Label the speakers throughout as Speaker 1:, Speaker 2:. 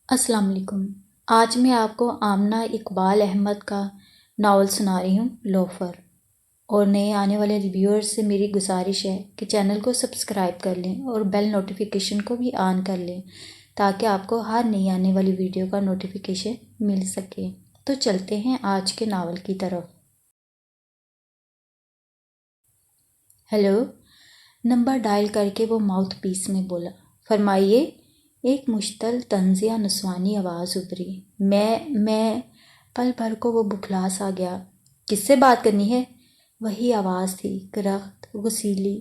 Speaker 1: السلام علیکم۔ آج میں آپ کو آمنہ اقبال احمد کا ناول سنا رہی ہوں، لوفر۔ اور نئے آنے والے ریویورز سے میری گزارش ہے کہ چینل کو سبسکرائب کر لیں اور بیل نوٹیفیکیشن کو بھی آن کر لیں تاکہ آپ کو ہر نئی آنے والی ویڈیو کا نوٹیفیکیشن مل سکے۔ تو چلتے ہیں آج کے ناول کی طرف۔ ہیلو، نمبر ڈائل کر کے وہ ماؤتھ پیس میں بولا۔ فرمائیے، ایک مشتعل طنزیہ نسوانی آواز ابھری۔ میں پل بھر کو وہ بکھلا سا گیا۔ کس سے بات کرنی ہے؟ وہی آواز تھی، کرخت، غسیلی۔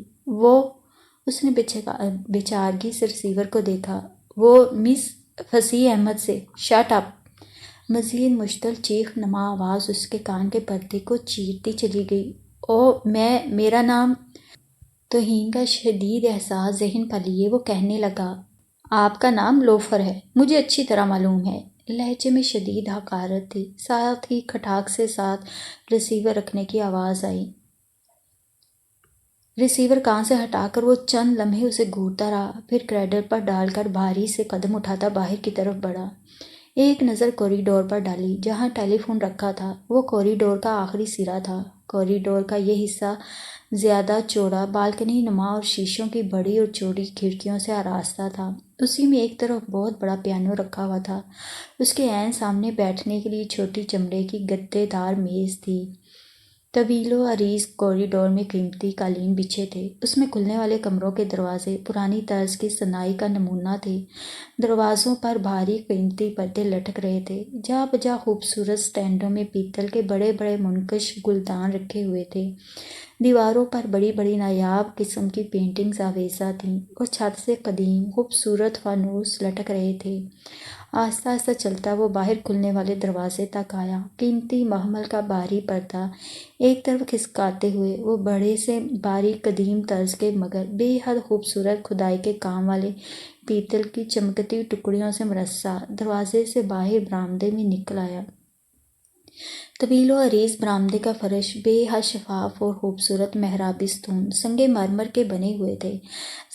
Speaker 1: اس نے بےچارگی سے ریسیور کو دیکھا۔ وہ مس فصیح احمد سے۔ Shut up! مزید مشتعل چیخ نما آواز اس کے کان کے پردے کو چیرتی چلی گئی۔ میرا نام… توہین کا شدید احساس ذہن پر لیے وہ کہنے لگا، آپ کا نام لوفر ہے، مجھے اچھی طرح معلوم ہے۔ لہجے میں شدید حقارت تھی، ساتھ ہی کھٹاک سے ساتھ ریسیور رکھنے کی آواز آئی۔ ریسیور کان سے ہٹا کر وہ چند لمحے اسے گھورتا رہا، پھر کریڈل پر ڈال کر بھاری سے قدم اٹھاتا باہر کی طرف بڑھا۔ ایک نظر کوریڈور پر ڈالی جہاں ٹیلی فون رکھا تھا۔ وہ کوریڈور کا آخری سرا تھا۔ کوریڈور کا یہ حصہ زیادہ چوڑا، بالکنی نما اور شیشوں کی بڑی اور چوڑی کھڑکیوں سے آراستہ تھا۔ اسی میں ایک طرف بہت بڑا پیانو رکھا ہوا تھا۔ اس کے عین سامنے بیٹھنے کے لیے چھوٹی چمڑے کی گدے دار میز تھی۔ طویل و عریض کوریڈور میں قیمتی قالین بچھے تھے۔ اس میں کھلنے والے کمروں کے دروازے پرانی طرز کی صنائی کا نمونہ تھے۔ دروازوں پر بھاری قیمتی پردے لٹک رہے تھے۔ جا بجا خوبصورت سٹینڈوں میں پیتل کے بڑے بڑے منقش گلدان رکھے ہوئے تھے۔ دیواروں پر بڑی بڑی نایاب قسم کی پینٹنگز آویزاں تھیں اور چھت سے قدیم خوبصورت فانوس لٹک رہے تھے۔ آہستہ آہستہ چلتا وہ باہر کھلنے والے دروازے تک آیا۔ قیمتی مخمل کا بھاری پردہ ایک طرف کھسکاتے ہوئے وہ بڑے سے باریک قدیم طرز کے مگر بے حد خوبصورت کھدائی کے کام والے پیتل کی چمکتی ٹکڑیوں سے مرصع دروازے سے باہر برآمدے میں نکل آیا۔ طویل و عریض برآمدے کا فرش بے حد شفاف اور خوبصورت محرابی ستون سنگ مرمر کے بنے ہوئے تھے۔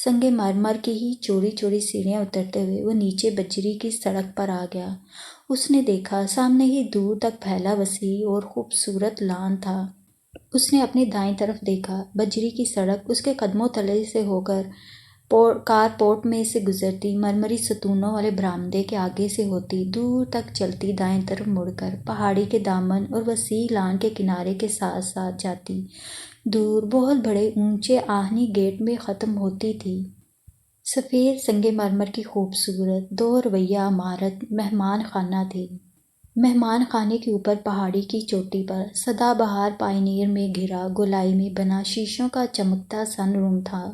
Speaker 1: سنگ مرمر کی ہی چوڑی چوڑی سیڑھیاں اترتے ہوئے وہ نیچے بجری کی سڑک پر آ گیا۔ اس نے دیکھا، سامنے ہی دور تک پھیلا وسیع اور خوبصورت لان تھا۔ اس نے اپنی دائیں طرف دیکھا۔ بجری کی سڑک اس کے قدموں تلے سے ہو کر کارپورٹ میں سے گزرتی، مرمری ستونوں والے برآمدے کے آگے سے ہوتی، دور تک چلتی، دائیں طرف مڑ کر پہاڑی کے دامن اور وسیع لان کے کنارے کے ساتھ ساتھ جاتی، دور بہت بڑے اونچے آہنی گیٹ میں ختم ہوتی تھی۔ سفید سنگ مرمر کی خوبصورت دو رویہ عمارت مہمان خانہ تھی۔ مہمان خانے کے اوپر پہاڑی کی چوٹی پر سدا بہار پائنیر میں گھرا گولائی میں بنا شیشوں کا چمکتا سن روم تھا۔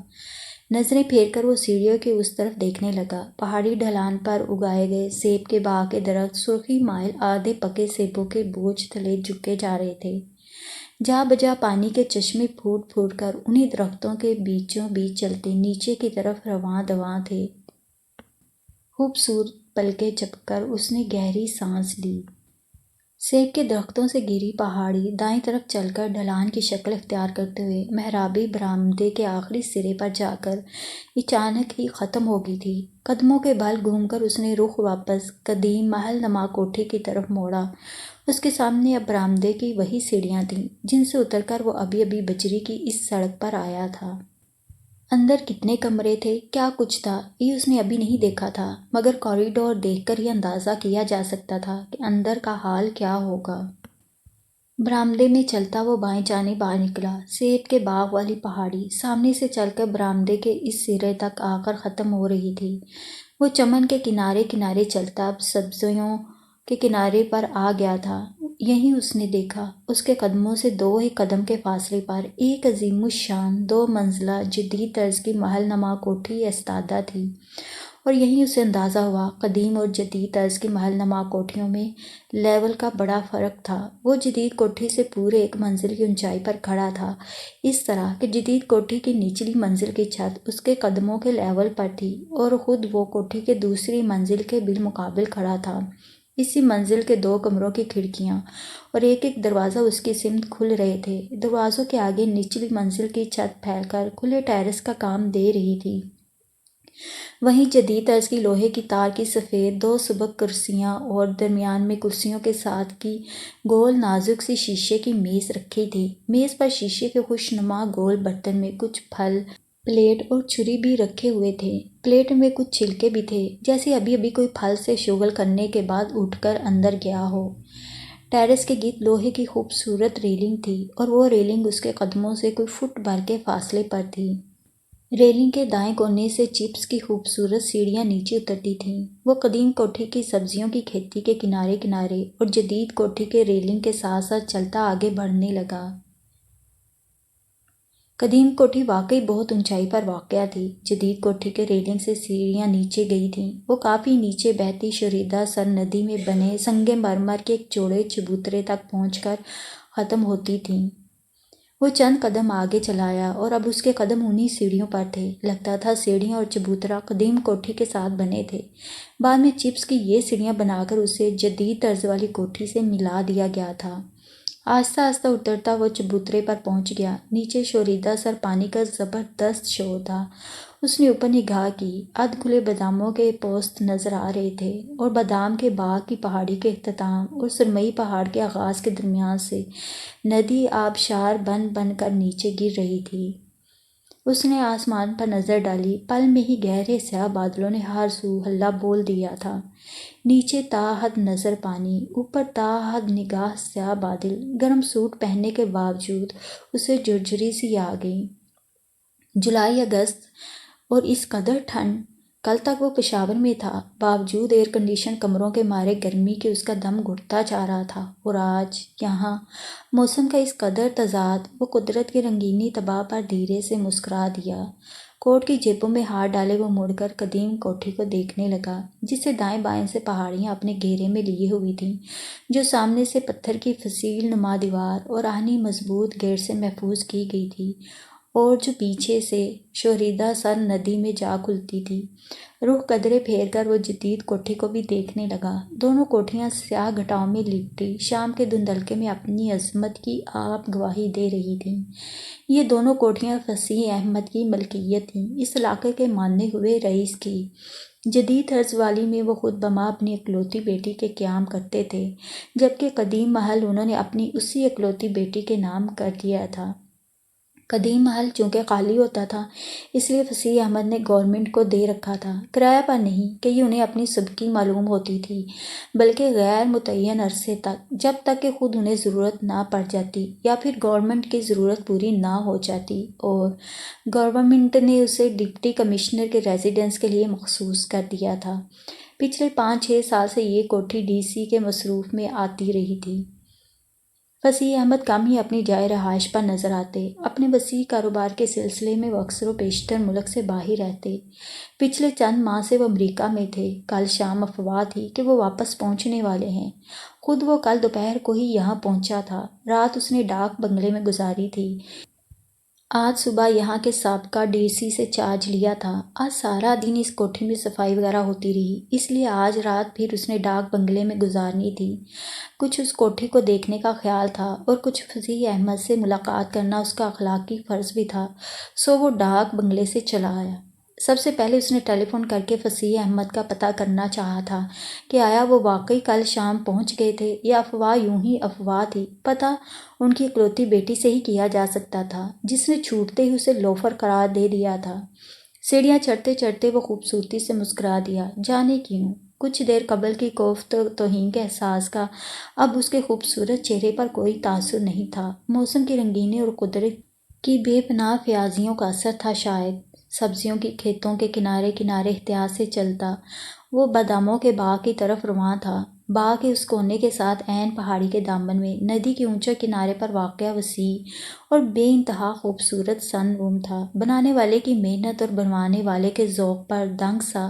Speaker 1: نظریں پھیر کر وہ سیڑھیوں کے اس طرف دیکھنے لگا۔ پہاڑی ڈھلان پر اگائے گئے سیب کے باغ کے درخت سرخی مائل آدھے پکے سیبوں کے بوجھ تلے جھکے جا رہے تھے۔ جا بجا پانی کے چشمے پھوٹ پھوٹ کر انہی درختوں کے بیچوں بیچ چلتے نیچے کی طرف رواں دواں تھے۔ خوبصورت پلکیں جھپک کر اس نے گہری سانس لی۔ سیب کے درختوں سے گھری پہاڑی دائیں طرف چل کر ڈھلان کی شکل اختیار کرتے ہوئے محرابی برآمدے کے آخری سرے پر جا کر اچانک ہی ختم ہو گئی تھی۔ قدموں کے بل گھوم کر اس نے رخ واپس قدیم محل نما کوٹھی کی طرف موڑا۔ اس کے سامنے اب برآمدے کی وہی سیڑھیاں تھیں جن سے اتر کر وہ ابھی ابھی بجری کی اس سڑک پر آیا تھا۔ اندر کتنے کمرے تھے، کیا کچھ تھا، یہ اس نے ابھی نہیں دیکھا تھا، مگر کوریڈور دیکھ کر یہ اندازہ کیا جا سکتا تھا کہ اندر کا حال کیا ہوگا۔ برآمدے میں چلتا وہ بائیں جانب آ نکلا۔ سیب کے باغ والی پہاڑی سامنے سے چل کر برآمدے کے اس سرے تک آ کر ختم ہو رہی تھی۔ وہ چمن کے کنارے کنارے چلتا اب سبزیوں کے کنارے پر آ گیا تھا۔ یہیں اس نے دیکھا، اس کے قدموں سے دو ہی قدم کے فاصلے پر ایک عظیم الشان دو منزلہ جدید طرز کی محل نما کوٹھی ایستادہ تھی، اور یہیں اسے اندازہ ہوا قدیم اور جدید طرز کی محل نما کوٹھیوں میں لیول کا بڑا فرق تھا۔ وہ جدید کوٹھی سے پورے ایک منزل کی اونچائی پر کھڑا تھا، اس طرح کہ جدید کوٹھی کی نچلی منزل کی چھت اس کے قدموں کے لیول پر تھی اور خود وہ کوٹھی کے دوسری منزل کے بالمقابل کھڑا تھا۔ اسی منزل کے دو کمروں کی کھڑکیاں اور ایک ایک دروازہ اس کی سمت کھل رہے تھے۔ دروازوں کے آگے نچلی منزل کی چھت پھیل کر کھلے ٹیرس کا کام دے رہی تھی۔ وہیں جدید طرز کی لوہے کی تار کی سفید 2 سبک کرسیاں اور درمیان میں کرسیوں کے ساتھ کی گول نازک سی شیشے کی میز رکھی تھی۔ میز پر شیشے کے خوشنما گول برتن میں کچھ پھل، پلیٹ اور چھری بھی رکھے ہوئے تھے۔ پلیٹ میں کچھ چھلکے بھی تھے، جیسے ابھی ابھی کوئی پھل سے شغل کرنے کے بعد اٹھ کر اندر گیا ہو۔ ٹیرس کے گرد لوہے کی خوبصورت ریلنگ تھی اور وہ ریلنگ اس کے قدموں سے کوئی فٹ بھر کے فاصلے پر تھی۔ ریلنگ کے دائیں کونے سے چپس کی خوبصورت سیڑھیاں نیچے اترتی تھیں۔ وہ قدیم کوٹھی کی سبزیوں کی کھیتی کے کنارے کنارے اور جدید کوٹھی کے ریلنگ کے ساتھ ساتھ چلتا آگے بڑھنے لگا۔ قدیم کوٹھی واقعی بہت اونچائی پر واقع تھی۔ جدید کوٹھی کے ریلنگ سے سیڑھیاں نیچے گئی تھیں۔ وہ کافی نیچے بہتی شوریدہ سر ندی میں بنے سنگ مرمر کے ایک چوڑے چبوترے تک پہنچ کر ختم ہوتی تھیں۔ وہ چند قدم آگے چلایا اور اب اس کے قدم انہی سیڑھیوں پر تھے۔ لگتا تھا سیڑھیاں اور چبوترا قدیم کوٹھی کے ساتھ بنے تھے۔ بعد میں چپس کی یہ سیڑھیاں بنا کر اسے جدید طرز والی کوٹھی سے ملا دیا گیا تھا۔ آہستہ آہستہ اترتا وہ چبوترے پر پہنچ گیا۔ نیچے شوریدہ سر پانی کا زبردست شور تھا۔ اس نے اوپر نگاہ کی۔ ادھ کھلے باداموں کے پوست نظر آ رہے تھے اور بادام کے باغ کی پہاڑی کے اختتام اور سرمئی پہاڑ کے آغاز کے درمیان سے ندی آبشار بن بن کر نیچے گر رہی تھی۔ اس نے آسمان پر نظر ڈالی۔ پل میں ہی گہرے سیاہ بادلوں نے ہر سو ہلہ بول دیا تھا۔ نیچے تا حد نظر پانی، اوپر تا حد نگاہ سیاہ بادل۔ گرم سوٹ پہننے کے باوجود اسے جھرجھری سی آ گئی۔ جولائی اگست اور اس قدر ٹھنڈ! کل تک وہ پشاور میں تھا، باوجود ایئر کنڈیشن کمروں کے مارے گرمی کے اس کا دم گھٹتا جا رہا تھا، اور آج یہاں موسم کا اس قدر تضاد! وہ قدرت کی رنگینی طبع پر دھیرے سے مسکرا دیا۔ کوٹ کی جیبوں میں ہاتھ ڈالے وہ مڑ کر قدیم کوٹھی کو دیکھنے لگا، جسے دائیں بائیں سے پہاڑیاں اپنے گھیرے میں لیے ہوئی تھیں، جو سامنے سے پتھر کی فسیل نما دیوار اور آہنی مضبوط گیٹ سے محفوظ کی گئی تھی، اور جو پیچھے سے شوریدہ سر ندی میں جا کھلتی تھی۔ رخ قدرے پھیر کر وہ جدید کوٹھی کو بھی دیکھنے لگا۔ دونوں کوٹھیاں سیاہ گھٹاؤں میں لپٹی شام کے دھندلکے میں اپنی عظمت کی آپ گواہی دے رہی تھیں۔ یہ دونوں کوٹھیاں فصیح احمد کی ملکیت تھیں، اس علاقے کے مانے ہوئے رئیس کی۔ جدید طرز والی میں وہ خود بما اپنی اکلوتی بیٹی کے قیام کرتے تھے، جبکہ قدیم محل انہوں نے اپنی اسی اکلوتی بیٹی کے نام کر دیا تھا۔ قدیم محل چونکہ خالی ہوتا تھا، اس لیے فصیح احمد نے گورنمنٹ کو دے رکھا تھا، کرایہ پر نہیں کہ یہ انہیں اپنی سبکی معلوم ہوتی تھی، بلکہ غیر متعین عرصے تک، جب تک کہ خود انہیں ضرورت نہ پڑ جاتی یا پھر گورنمنٹ کی ضرورت پوری نہ ہو جاتی، اور گورنمنٹ نے اسے ڈپٹی کمشنر کے ریزیڈنس کے لیے مخصوص کر دیا تھا۔ پچھلے 5-6 سال سے یہ کوٹھی ڈی سی کے مصروف میں آتی رہی تھی۔ فصیح احمد کم ہی اپنی جائے رہائش پر نظر آتے۔ اپنے وسیع کاروبار کے سلسلے میں وہ اکثر و بیشتر ملک سے باہر رہتے۔ پچھلے چند ماہ سے وہ امریکہ میں تھے۔ کل شام افواہ تھی کہ وہ واپس پہنچنے والے ہیں۔ خود وہ کل دوپہر کو ہی یہاں پہنچا تھا۔ رات اس نے ڈاک بنگلے میں گزاری تھی۔ آج صبح یہاں کے سابقہ ڈی سی سے چارج لیا تھا۔ آج سارا دن اس کوٹھی میں صفائی وغیرہ ہوتی رہی، اس لیے آج رات پھر اس نے ڈاک بنگلے میں گزارنی تھی۔ کچھ اس کوٹھی کو دیکھنے کا خیال تھا اور کچھ فصیح احمد سے ملاقات کرنا اس کا اخلاقی فرض بھی تھا، سو وہ ڈاک بنگلے سے چلا آیا۔ سب سے پہلے اس نے ٹیلی فون کر کے فصیح احمد کا پتہ کرنا چاہا تھا کہ آیا وہ واقعی کل شام پہنچ گئے تھے یا افواہ یوں ہی افواہ تھی۔ پتہ ان کی اکلوتی بیٹی سے ہی کیا جا سکتا تھا، جس نے چھوٹتے ہی اسے لوفر قرار دے دیا تھا۔ سیڑھیاں چڑھتے چڑھتے وہ خوبصورتی سے مسکرا دیا، جانے کیوں؟ کچھ دیر قبل کی کوفت و توہین کے احساس کا اب اس کے خوبصورت چہرے پر کوئی تاثر نہیں تھا۔ موسم کی رنگینی اور قدرت کی بے پناہ فیاضیوں کا اثر تھا شاید۔ سبزیوں کی کھیتوں کے کنارے کنارے احتیاط سے چلتا وہ باداموں کے باغ کی طرف رواں تھا۔ باغ کے اس کونے کے ساتھ عین پہاڑی کے دامن میں ندی کے اونچے کنارے پر واقع وسیع اور بے انتہا خوبصورت سن روم تھا۔ بنانے والے کی محنت اور بنوانے والے کے ذوق پر دنگ سا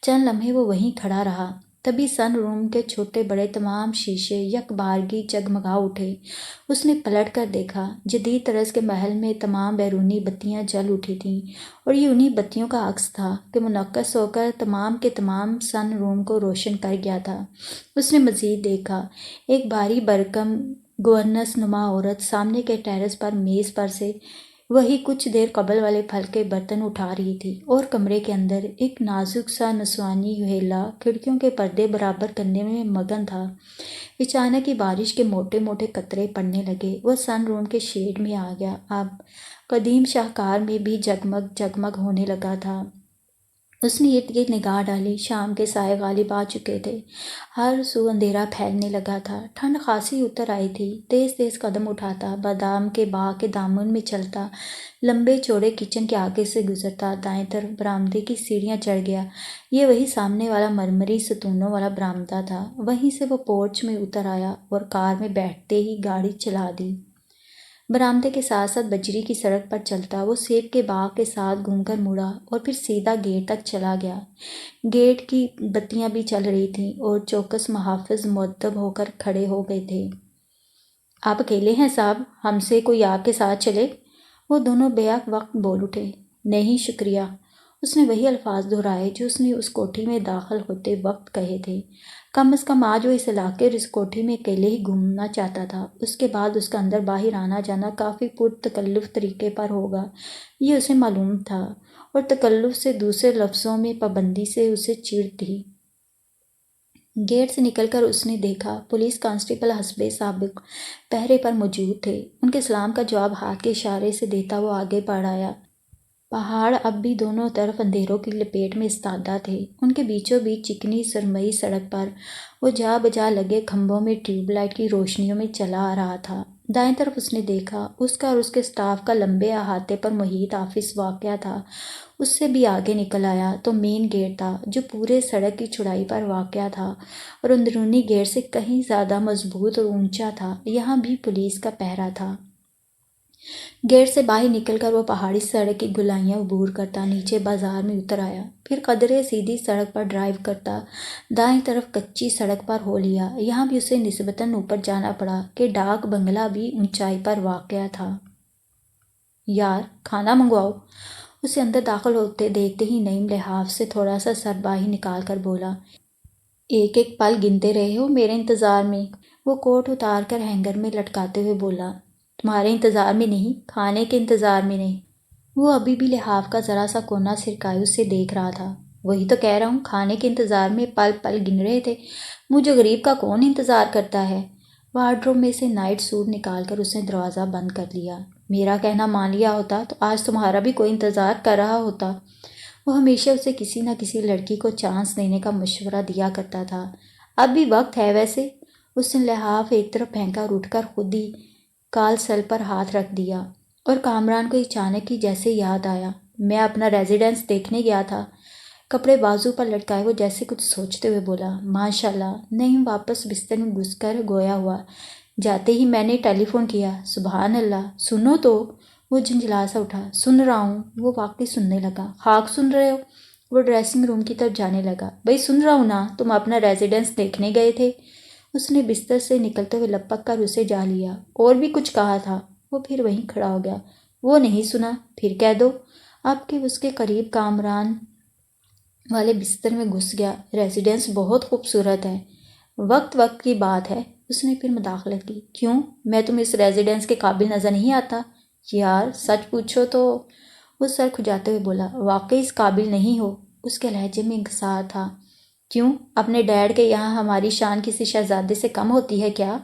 Speaker 1: چند لمحے وہ وہیں کھڑا رہا، تبھی سن روم کے چھوٹے بڑے تمام شیشے یک بارگی جگمگا اٹھے۔ اس نے پلٹ کر دیکھا، جدید طرز کے محل میں تمام بیرونی بتیاں جل اٹھی تھیں، اور یہ انہی بتیوں کا عکس تھا کہ منعکس ہو کر تمام کے تمام سن روم کو روشن کر گیا تھا۔ اس نے مزید دیکھا، ایک بھاری بھرکم گورنس نما عورت سامنے کے ٹیرس پر میز پر سے وہی کچھ دیر قبل والے پھل کے برتن اٹھا رہی تھی اور کمرے کے اندر ایک نازک سا نسوانی ہیلا کھڑکیوں کے پردے برابر کرنے میں مگن تھا۔ اچانک ہی بارش کے موٹے موٹے قطرے پڑنے لگے۔ وہ سن روم کے شیڈ میں آ گیا۔ اب قدیم شاہکار میں بھی جگمگ جگمگ ہونے لگا تھا۔ اس نے ارد گرد نگاہ ڈالی۔ شام کے سائے غالب آ چکے تھے۔ ہر سو اندھیرا پھیلنے لگا تھا۔ ٹھنڈ خاصی اتر آئی تھی۔ تیز تیز قدم اٹھاتا، بادام کے باغ کے دامن میں چلتا، لمبے چوڑے کچن کے آگے سے گزرتا، دائیں طرف برآمدے کی سیڑھیاں چڑھ گیا۔ یہ وہی سامنے والا مرمری ستونوں والا برآمدہ تھا۔ وہیں سے وہ پورچ میں اتر آیا اور کار میں بیٹھتے ہی گاڑی چلا دی۔ برآمدے کے ساتھ ساتھ بجری کی سڑک پر چلتا، وہ سیب کے باغ کے ساتھ گھوم کر مڑا اور پھر سیدھا گیٹ تک چلا گیا۔ گیٹ کی بتیاں بھی چل رہی تھیں اور چوکس محافظ مؤدب ہو کر کھڑے ہو گئے تھے۔ آپ اکیلے ہیں صاحب؟ ہم سے کوئی آپ کے ساتھ چلے؟ وہ دونوں بیک وقت بول اٹھے۔ نہیں شکریہ۔ اس نے وہی الفاظ دہرائے جو اس نے اس کوٹھی میں داخل ہوتے وقت کہے تھے۔ کم از کم آج وہ اس علاقے اور اس کوٹھی میں اکیلے ہی گھومنا چاہتا تھا۔ اس کے بعد اس کا اندر باہر آنا جانا کافی پرتکلف طریقے پر ہوگا، یہ اسے معلوم تھا، اور تکلف سے دوسرے لفظوں میں پابندی سے اسے چڑ تھی۔ گیٹ سے نکل کر اس نے دیکھا پولیس کانسٹیبل حسبِ سابق پہرے پر موجود تھے۔ ان کے سلام کا جواب ہاتھ کے اشارے سے دیتا وہ آگے بڑھ آیا۔ پہاڑ اب بھی دونوں طرف اندھیروں کی لپیٹ میں استادہ تھے۔ ان کے بیچوں بیچ چکنی سرمئی سڑک پر وہ جا بجا لگے کھمبوں میں ٹیوب لائٹ کی روشنیوں میں چلا آ رہا تھا۔ دائیں طرف اس نے دیکھا اس کا اور اس کے سٹاف کا لمبے احاطے پر محیط آفس واقع تھا۔ اس سے بھی آگے نکل آیا تو مین گیٹ تھا جو پورے سڑک کی چوڑائی پر واقع تھا اور اندرونی گیٹ سے کہیں زیادہ مضبوط اور اونچا تھا۔ یہاں بھی پولیس کا پہرا تھا۔ گیٹ سے باہر نکل کر وہ پہاڑی سڑک کی گلائیاں عبور کرتا نیچے بازار میں اتر آیا، پھر قدرے سیدھی سڑک پر ڈرائیو کرتا دائیں طرف کچی سڑک پر ہو لیا۔ یہاں بھی اسے نسبتاً اوپر جانا پڑا کہ ڈاک بنگلہ بھی اونچائی پر واقع تھا۔ یار کھانا منگواؤ؟ اسے اندر داخل ہوتے دیکھتے ہی نعیم لحاف سے تھوڑا سا سر باہر نکال کر بولا، ایک ایک پل گنتے رہے ہو میرے انتظار میں؟ وہ کوٹ اتار کر ہینگر میں لٹکاتے ہوئے بولا، تمہارے انتظار میں نہیں، کھانے کے انتظار میں نہیں۔ وہ ابھی بھی لحاف کا ذرا سا کونا سرکائے اسے دیکھ رہا تھا۔ وہی تو کہہ رہا ہوں، کھانے کے انتظار میں پل پل گن رہے تھے۔ مجھے غریب کا کون انتظار کرتا ہے؟ وارڈروب میں سے نائٹ سوٹ نکال کر اس نے دروازہ بند کر لیا۔ میرا کہنا مان لیا ہوتا تو آج تمہارا بھی کوئی انتظار کر رہا ہوتا۔ وہ ہمیشہ اسے کسی نہ کسی لڑکی کو چانس دینے کا مشورہ دیا کرتا تھا۔ اب بھی وقت ہے ویسے؟ اس نے لحاف ایک طرف پھینکا اور اٹھ کر خود ہی کال سل پر ہاتھ رکھ دیا، اور کامران کو اچانک ہی جیسے یاد آیا، میں اپنا ریزیڈنس دیکھنے گیا تھا۔ کپڑے بازو پر لٹکائے وہ جیسے کچھ سوچتے ہوئے بولا، ماشاءاللہ۔ نعیم واپس بستر میں گھس کر گویا ہوا، جاتے ہی میں نے ٹیلی فون کیا۔ سبحان اللہ، سنو تو۔ وہ جھنجھلا سا اٹھا، سن رہا ہوں۔ وہ واقعی سننے لگا۔ خاک سن رہے ہو؟ وہ ڈریسنگ روم کی طرف جانے لگا۔ بھئی سن رہا ہوں نا، تم اپنا ریزیڈنس دیکھنے گئے تھے۔ اس نے بستر سے نکلتے ہوئے لپک کر اسے جا لیا۔ اور بھی کچھ کہا تھا؟ وہ پھر وہیں کھڑا ہو گیا۔ وہ نہیں سنا، پھر کہہ دو۔ اب کہ اس کے قریب کامران والے بستر میں گھس گیا، ریزیڈنس بہت خوبصورت ہے۔ وقت وقت کی بات ہے۔ اس نے پھر مداخلت کی، کیوں؟ میں تم اس ریزیڈنس کے قابل نظر نہیں آتا؟ یار سچ پوچھو تو۔ وہ سر کھجاتے ہوئے بولا، واقعی اس قابل نہیں ہو۔ اس کے لہجے میں انکسار تھا۔ کیوں؟ اپنے ڈیڈ کے یہاں ہماری شان کسی شہزادے سے کم ہوتی ہے کیا؟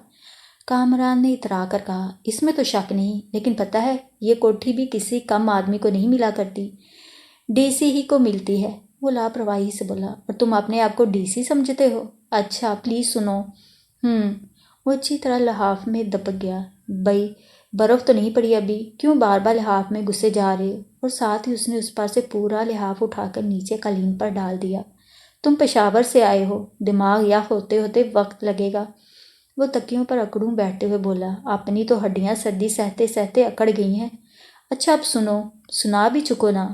Speaker 1: کامران نے اترا کر کہا، اس میں تو شک نہیں، لیکن پتہ ہے یہ کوٹھی بھی کسی کم آدمی کو نہیں ملا کرتی، ڈی سی ہی کو ملتی ہے۔ وہ لاپرواہی سے بولا، اور تم اپنے آپ کو ڈی سی سمجھتے ہو؟ اچھا پلیز سنو۔ وہ اچھی طرح لحاف میں دبک گیا۔ بھئی برف تو نہیں پڑی ابھی، کیوں بار بار لحاف میں گھسے جا رہے ہو؟ اور ساتھ ہی اس نے اس پر سے پورا لحاف اٹھا کر نیچے قالین پر ڈال دیا۔ تم پشاور سے آئے ہو، دماغ یخ ہوتے ہوتے وقت لگے گا۔ وہ تکیوں پر اکڑوں بیٹھتے ہوئے بولا، اپنی تو ہڈیاں سردی سہتے سہتے اکڑ گئی ہیں۔ اچھا اب سنو، سنا بھی چکو نا۔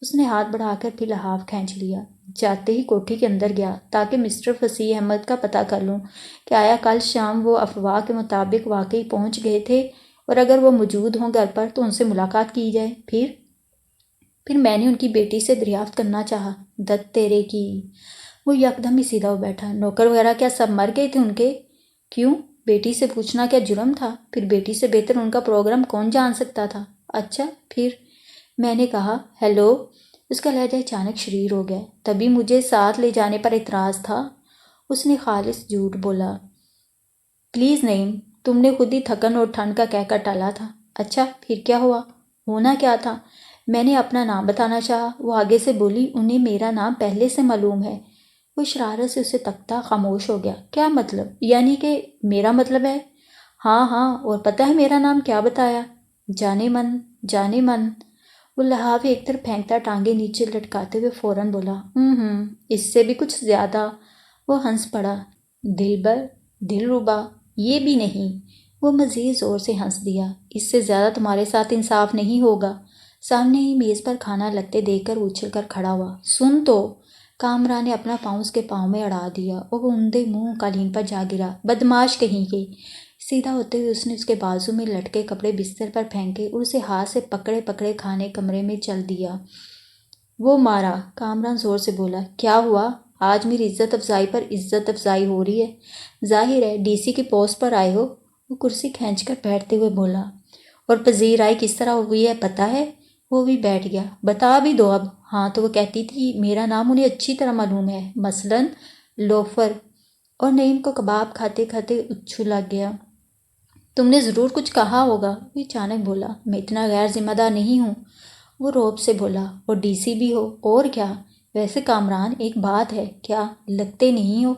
Speaker 1: اس نے ہاتھ بڑھا کر پھر لحاف کھینچ لیا۔ جاتے ہی کوٹھی کے اندر گیا تاکہ مسٹر فصیح احمد کا پتہ کر لوں کہ آیا کل شام وہ افواہ کے مطابق واقعی پہنچ گئے تھے، اور اگر وہ موجود ہوں گھر پر تو ان سے ملاقات کی جائے۔ پھر میں نے ان کی بیٹی سے دریافت کرنا چاہا۔ دت تیرے کی۔ وہ یکدم ہی سیدھا ہو بیٹھا، نوکر وغیرہ کیا سب مر گئے تھے ان کے؟ کیوں؟ بیٹی سے پوچھنا کیا جرم تھا؟ پھر بیٹی سے بہتر ان کا پروگرام کون جان سکتا تھا؟ اچھا پھر؟ میں نے کہا۔ ہیلو۔ اس کا لہجہ اچانک شریر ہو گیا۔ تبھی مجھے ساتھ لے جانے پر اعتراض تھا؟ اس نے خالص جھوٹ بولا۔ پلیز نعیم، تم نے خود ہی تھکن اور ٹھنڈ کا کہہ کر ٹالا تھا۔ اچھا پھر کیا ہوا؟ ہونا کیا تھا؟ میں نے اپنا نام بتانا چاہا۔ وہ آگے سے بولی، انہیں میرا نام پہلے سے معلوم ہے۔ وہ شرارت سے اسے تکتا خاموش ہو گیا۔ کیا مطلب؟ یعنی کہ میرا مطلب ہے؟ ہاں ہاں، اور پتہ ہے میرا نام کیا بتایا؟ جانے من، جانے من۔ وہ لحاف ایک طرف پھینکتا ٹانگیں نیچے لٹکاتے ہوئے فوراً بولا، اس سے بھی کچھ زیادہ۔ وہ ہنس پڑا۔ دلبر، دلربا، یہ بھی نہیں۔ وہ مزید زور سے ہنس دیا۔ اس سے زیادہ تمہارے ساتھ انصاف نہیں ہوگا۔ سامنے ہی میز پر کھانا لگتے دیکھ کر اچھل کر کھڑا ہوا۔ سن تو۔ کامران نے اپنا پاؤں اس کے پاؤں میں اڑا دیا اور وہ اندھے منہ قالین پر جا گرا۔ بدمعاش کہیں کے۔ سیدھا ہوتے ہوئے اس نے اس کے بازو میں لٹکے کپڑے بستر پر پھینکے اور اسے ہاتھ سے پکڑے پکڑے کھانے کمرے میں چل دیا۔ وہ مارا۔ کامران زور سے بولا۔ کیا ہوا؟ آج میری عزت افزائی پر عزت افزائی ہو رہی ہے۔ ظاہر ہے ڈی سی کی پوسٹ پر آئے ہو۔ وہ کرسی کھینچ کر بیٹھتے ہوئے بولا۔ اور پذیرائی کس طرح ہوئی ہے پتہ ہے؟ وہ بھی بیٹھ گیا۔ بتا بھی دو اب۔ ہاں تو وہ کہتی تھی میرا نام انہیں اچھی طرح معلوم ہے، مثلاً لوفر۔ اور نعیم کو کباب کھاتے کھاتے اچھو لگ گیا۔ تم نے ضرور کچھ کہا ہوگا۔ وہ اچانک بولا۔ میں اتنا غیر ذمہ دار نہیں ہوں۔ وہ روب سے بولا۔ اور ڈی سی بھی ہو، اور کیا؟ ویسے کامران ایک بات ہے، کیا لگتے نہیں ہو؟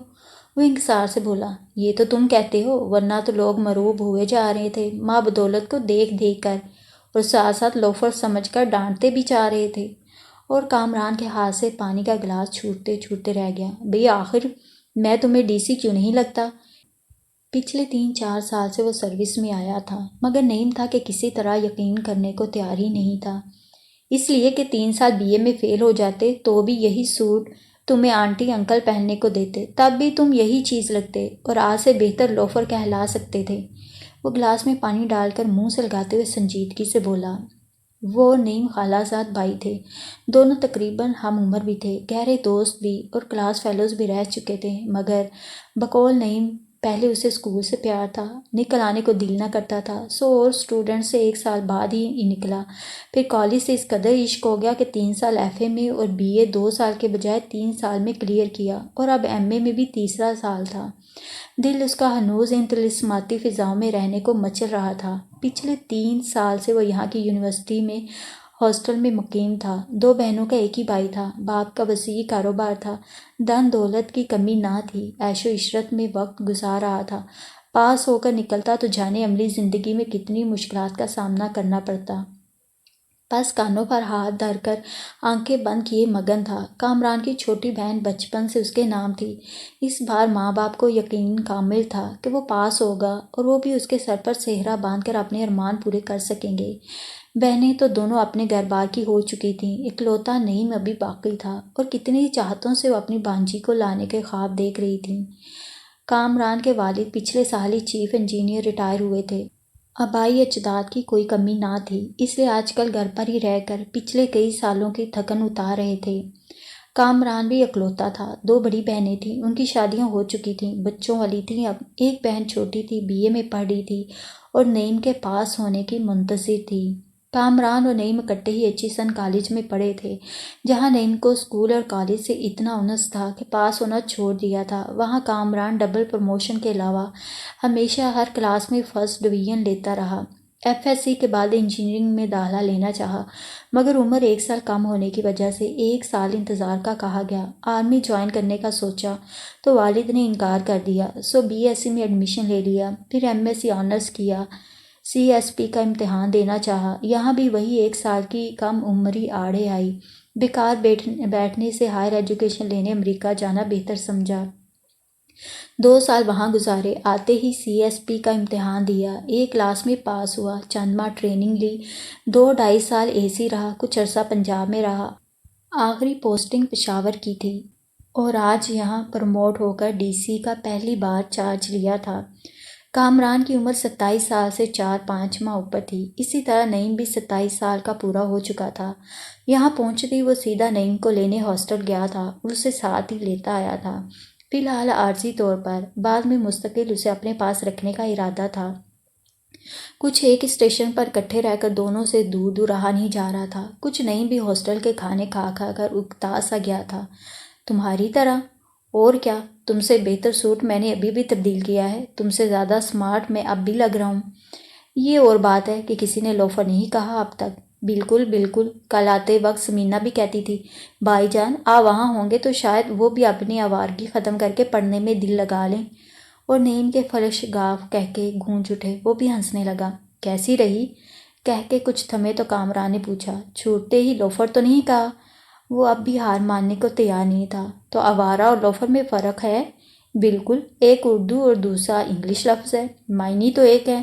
Speaker 1: وہ انکسار سے بولا۔ یہ تو تم کہتے ہو، ورنہ تو لوگ مروب ہوئے جا رہے تھے ماں بدولت کو دیکھ دیکھ کر، اور ساتھ ساتھ لوفر سمجھ کر ڈانٹتے بھی چاہ رہے تھے۔ اور کامران کے ہاتھ سے پانی کا گلاس چھوٹتے چھوٹتے رہ گیا۔ بھئی آخر میں تمہیں ڈی سی کیوں نہیں لگتا؟ پچھلے 3-4 سال سے وہ سروس میں آیا تھا، مگر نعیم تھا کہ کسی طرح یقین کرنے کو تیار ہی نہیں تھا۔ اس لیے کہ 3 سال بی اے میں فیل ہو جاتے تو بھی یہی سوٹ تمہیں آنٹی انکل پہننے کو دیتے، تب بھی تم یہی چیز لگتے اور آج سے بہتر لوفر کہلا سکتے تھے۔ وہ گلاس میں پانی ڈال کر منہ سے لگاتے ہوئے سنجیدگی سے بولا۔ وہ اور نعیم خالہ زاد بھائی تھے، دونوں تقریباً ہم عمر بھی تھے، گہرے دوست بھی اور کلاس فیلوز بھی رہ چکے تھے، مگر بقول نعیم پہلے اسے اسکول سے پیار تھا، نکل آنے کو دل نہ کرتا تھا، سو اور اسٹوڈنٹ سے 1 سال بعد ہی نکلا۔ پھر کالج سے اس قدر عشق ہو گیا کہ 3 سال ایف اے میں اور بی اے 2 سال کے بجائے 3 سال میں کلیئر کیا، اور اب ایم اے میں بھی تیسرا سال تھا۔ دل اس کا ہنوز ان طلسماتی فضاؤں میں رہنے کو مچل رہا تھا۔ پچھلے 3 سال سے وہ یہاں کی یونیورسٹی میں ہاسٹل میں مقیم تھا۔ 2 بہنوں کا ایک ہی بھائی تھا، باپ کا وسیع کاروبار تھا، دن دولت کی کمی نہ تھی، عیش و عشرت میں وقت گزار رہا تھا۔ پاس ہو کر نکلتا تو جانے عملی زندگی میں کتنی مشکلات کا سامنا کرنا پڑتا۔ بس کانوں پر ہاتھ دھر کر آنکھیں بند کیے مگن تھا۔ کامران کی چھوٹی بہن بچپن سے اس کے نام تھی۔ اس بار ماں باپ کو یقین کامل تھا کہ وہ پاس ہوگا اور وہ بھی اس کے سر پر سہرا باندھ کر اپنے ارمان پورے کر سکیں گے۔ بہنیں تو دونوں اپنے گھر بار کی ہو چکی تھیں، اکلوتا نعیم ابھی باقی تھا، اور کتنی چاہتوں سے وہ اپنی بانجی کو لانے کے خواب دیکھ رہی تھیں۔ کامران کے والد پچھلے سال ہی چیف انجینئر ریٹائر ہوئے تھے۔ آبائی اجداد کی کوئی کمی نہ تھی، اس لیے آج کل گھر پر ہی رہ کر پچھلے کئی سالوں کی تھکن اتار رہے تھے۔ کامران بھی اکلوتا تھا۔ 2 بڑی بہنیں تھیں، ان کی شادیاں ہو چکی تھیں، بچوں والی تھیں اب۔ ایک بہن چھوٹی تھی، بی اے میں پڑھ رہی تھی اور نعیم کے پاس ہونے کی منتظر تھی۔ کامران اور نعیم اکٹھے ہی ایچ کالج میں پڑھے تھے، جہاں نعیم کو اسکول اور کالج سے اتنا انس تھا کہ پاس ہونا چھوڑ دیا تھا۔ وہاں کامران ڈبل پروموشن کے علاوہ ہمیشہ ہر کلاس میں فرسٹ ڈویژن لیتا رہا۔ ایف ایس سی کے بعد انجینئرنگ میں داخلہ لینا چاہا، مگر عمر 1 سال کم ہونے کی وجہ سے 1 سال انتظار کا کہا گیا۔ آرمی جوائن کرنے کا سوچا تو والد نے انکار کر دیا، سو بی ایس سی میں ایڈمیشن لے لیا، پھر ایم ایس سی آنرس کیا، سی ایس پی کا امتحان دینا چاہا، یہاں بھی وہی 1 سال کی کم عمری آڑے آئی۔ بیکار بیٹھنے سے ہائر ایجوکیشن لینے امریکہ جانا بہتر سمجھا۔ 2 سال وہاں گزارے، آتے ہی سی ایس پی کا امتحان دیا، 1 کلاس میں پاس ہوا، چند ماہ ٹریننگ لی، 2-2.5 سال اے سی رہا، کچھ عرصہ پنجاب میں رہا، آخری پوسٹنگ پشاور کی تھی، اور آج یہاں پروموٹ ہو کر ڈی سی کا پہلی بار چارج لیا تھا۔ کامران کی عمر 27 سال سے 4-5 ماہ اوپر تھی، اسی طرح نعیم بھی 27 سال کا پورا ہو چکا تھا۔ یہاں پہنچتے ہی وہ سیدھا نعیم کو لینے ہاسٹل گیا تھا اور اسے ساتھ ہی لیتا آیا تھا، فی الحال عارضی طور پر، بعد میں مستقل اسے اپنے پاس رکھنے کا ارادہ تھا۔ کچھ ایک اسٹیشن پر اکٹھے رہ کر دونوں سے دور دور رہا نہیں جا رہا تھا، کچھ نہیں بھی ہاسٹل کے کھانے کھا کھا کر اکتا سا گیا تھا۔ تمہاری طرح؟ اور کیا، تم سے بہتر سوٹ میں نے ابھی بھی تبدیل کیا ہے، تم سے زیادہ سمارٹ میں اب بھی لگ رہا ہوں۔ یہ اور بات ہے کہ کسی نے لوفر نہیں کہا اب تک۔ بالکل بالکل، کل آتے وقت سمینا بھی کہتی تھی بھائی جان وہاں ہوں گے تو شاید وہ بھی اپنی آوارگی ختم کر کے پڑھنے میں دل لگا لیں۔ اور نعیم کے فلش گاف کہہ کے گونج اٹھے، وہ بھی ہنسنے لگا۔ کیسی رہی؟ کہہ کے کچھ تھمے تو کامران نے پوچھا۔ چھوٹتے ہی لوفر تو نہیں کہا؟ وہ اب بھی ہار ماننے کو تیار نہیں تھا۔ تو آوارہ اور لوفر میں فرق ہے؟ بالکل، ایک اردو اور دوسرا انگلش لفظ ہے، معنی تو ایک ہے۔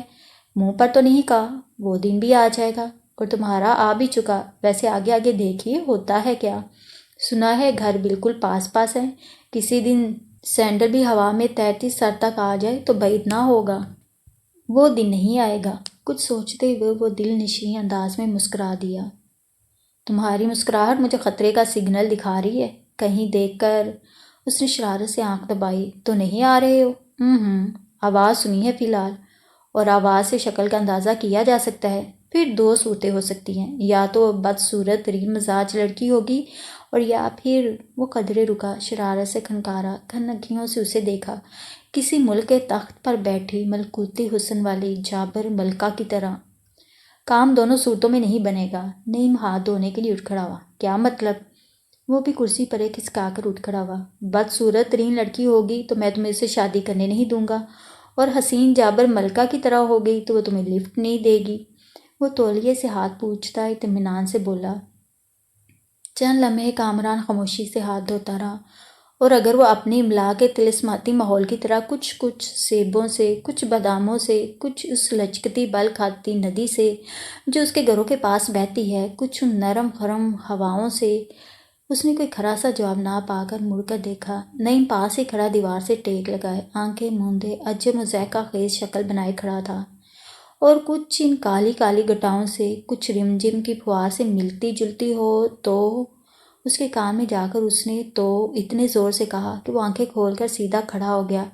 Speaker 1: منہ پر تو نہیں کہا، وہ دن بھی آ جائے گا، اور تمہارا آ بھی چکا۔ ویسے آگے آگے دیکھیے ہوتا ہے کیا۔ سنا ہے گھر بالکل پاس پاس ہے، کسی دن سینڈل بھی ہوا میں تیرتی سر تک آ جائے تو بعید نہ ہوگا۔ وہ دن نہیں آئے گا۔ کچھ سوچتے ہوئے وہ دل نشیں انداز میں مسکرا دیا۔ تمہاری مسکراہٹ مجھے خطرے کا سگنل دکھا رہی ہے، کہیں دیکھ کر۔ اس نے شرارت سے آنکھ دبائی۔ تو نہیں آ رہے ہو؟ آواز سنی ہے فی الحال، اور آواز سے شکل کا اندازہ کیا جا سکتا ہے۔ پھر دو صورتیں ہو سکتی ہیں، یا تو بدصورت ترین مزاج لڑکی ہوگی، اور یا پھر… وہ قدرے رکا، شرارت سے کھنکارا، کھنکیوں سے اسے دیکھا، کسی ملک کے تخت پر بیٹھی ملکوتی حسن والی جابر ملکہ کی طرح۔ کام دونوں صورتوں میں نہیں بنے گا۔ نعیم ہاتھ دھونے کے لیے اٹھ کھڑا ہوا۔ کیا مطلب؟ وہ بھی کرسی پر ایک کھسکا کر اٹھ کھڑا ہوا۔ بدصورت ترین لڑکی ہوگی تو میں تمہیں اسے شادی کرنے نہیں دوں گا، اور حسین جابر ملکہ کی طرح ہو گئی تو وہ تمہیں لفٹ نہیں دے گی۔ وہ تولیے سے ہاتھ پوچھتا اطمینان سے بولا۔ چند لمحے کامران خاموشی سے ہاتھ دھوتا رہا، اور اگر وہ اپنی املا کے طلسماتی ماحول کی طرح کچھ سیبوں سے، کچھ باداموں سے، کچھ اس لچکتی بل کھاتی ندی سے جو اس کے گھروں کے پاس بہتی ہے، کچھ ان نرم گرم ہواؤں سے… اس نے کوئی کھرا سا جواب نہ پا کر مڑ کر دیکھا۔ نعیم پاس ہی کھڑا دیوار سے ٹیک لگائے، آنکھیں موندے عجب مضحکہ خیز شکل بنائے کھڑا تھا، اور کچھ ان کالی کالی گٹاؤں سے، کچھ رمجم کی پھوار سے ملتی جلتی ہو تو… اس کے کان میں جا کر اس نے تو اتنے زور سے کہا کہ وہ آنکھیں کھول کر سیدھا کھڑا ہو گیا۔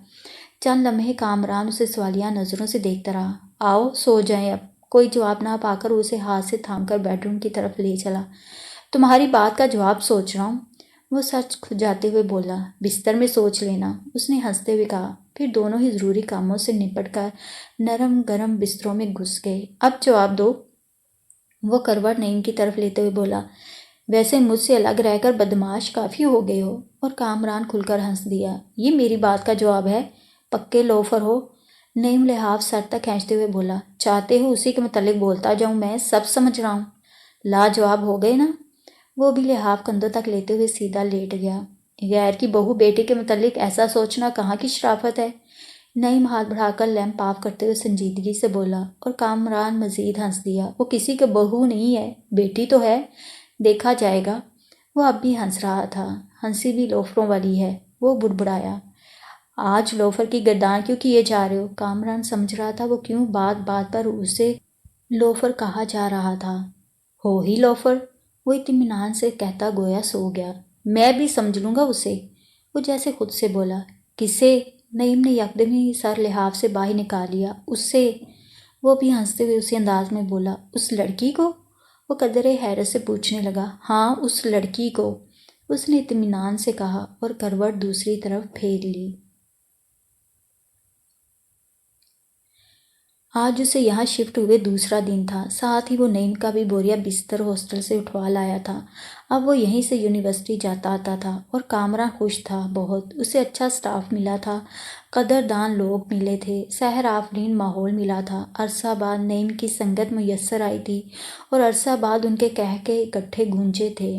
Speaker 1: چند لمحے کامران اسے سوالیہ نظروں سے دیکھتا رہا۔ آؤ سو جائیں اب۔ کوئی جواب نہ پا کر اسے ہاتھ سے تھام کر بیڈ روم کی طرف لے چلا۔ تمہاری بات کا جواب سوچ رہا ہوں، وہ سچ کھجاتے ہوئے بولا۔ بستر میں سوچ لینا، اس نے ہنستے ہوئے کہا۔ پھر دونوں ہی ضروری کاموں سے نپٹ کر نرم گرم بستروں میں گھس گئے۔ اب جواب دو، وہ کروٹ نعیم کی طرف لیتے ہوئے بولا۔ ویسے مجھ سے الگ رہ کر بدمعاش کافی ہو گئے ہو، اور کامران کھل کر ہنس دیا۔ یہ میری بات کا جواب ہے؟ پکے لوفر ہو، نعیم لحاف سر تک کھینچتے ہوئے بولا۔ چاہتے ہو اسی کے متعلق بولتا جاؤں؟ میں سب سمجھ رہا ہوں۔ لاجواب ہو گئے نا؟ وہ بھی لحاف کندھوں تک لیتے ہوئے سیدھا لیٹ گیا۔ غیر کی بہو بیٹے کے متعلق ایسا سوچنا کہاں کی شرافت ہے؟ نعیم ہاتھ بڑھا کر لیمپ آف کرتے ہوئے سنجیدگی سے بولا، اور کامران مزید ہنس دیا۔ وہ کسی کی بہو نہیں ہے، بیٹی تو ہے، دیکھا جائے گا۔ وہ اب بھی ہنس رہا تھا، ہنسی بھی لوفروں والی ہے۔ وہ بڑبڑایا۔ آج لوفر کی گردان کیوں کیے جا رہے ہو؟ کامران سمجھ رہا تھا وہ کیوں بات بات پر اسے لوفر کہا جا رہا تھا۔ ہو ہی لوفر، وہ اطمینان سے کہتا گویا سو گیا۔ میں بھی سمجھ لوں گا اسے، وہ جیسے خود سے بولا۔ کسے؟ نعیم نے یکدم ہی سر لحاف سے باہر نکال لیا۔ اس سے، وہ بھی ہنستے ہوئے اسی انداز میں بولا۔ اس لڑکی کو؟ وہ قدرے حیرت سے پوچھنے لگا۔ ہاں اس لڑکی کو، اس نے اطمینان سے کہا، اور کروٹ دوسری طرف پھیر لی۔ آج اسے یہاں شفٹ ہوئے دوسرا دن تھا، ساتھ ہی وہ نعیم کا بھی بوریا بستر ہاسٹل سے اٹھوا لایا تھا۔ اب وہ یہیں سے یونیورسٹی جاتا آتا تھا، اور کامران خوش تھا بہت۔ اسے اچھا سٹاف ملا تھا، قدردان لوگ ملے تھے، سحر آفرین ماحول ملا تھا۔ عرصہ بعد نعیم کی سنگت میسر آئی تھی، اور عرصہ بعد ان کے قہقہے اکٹھے گونجے تھے۔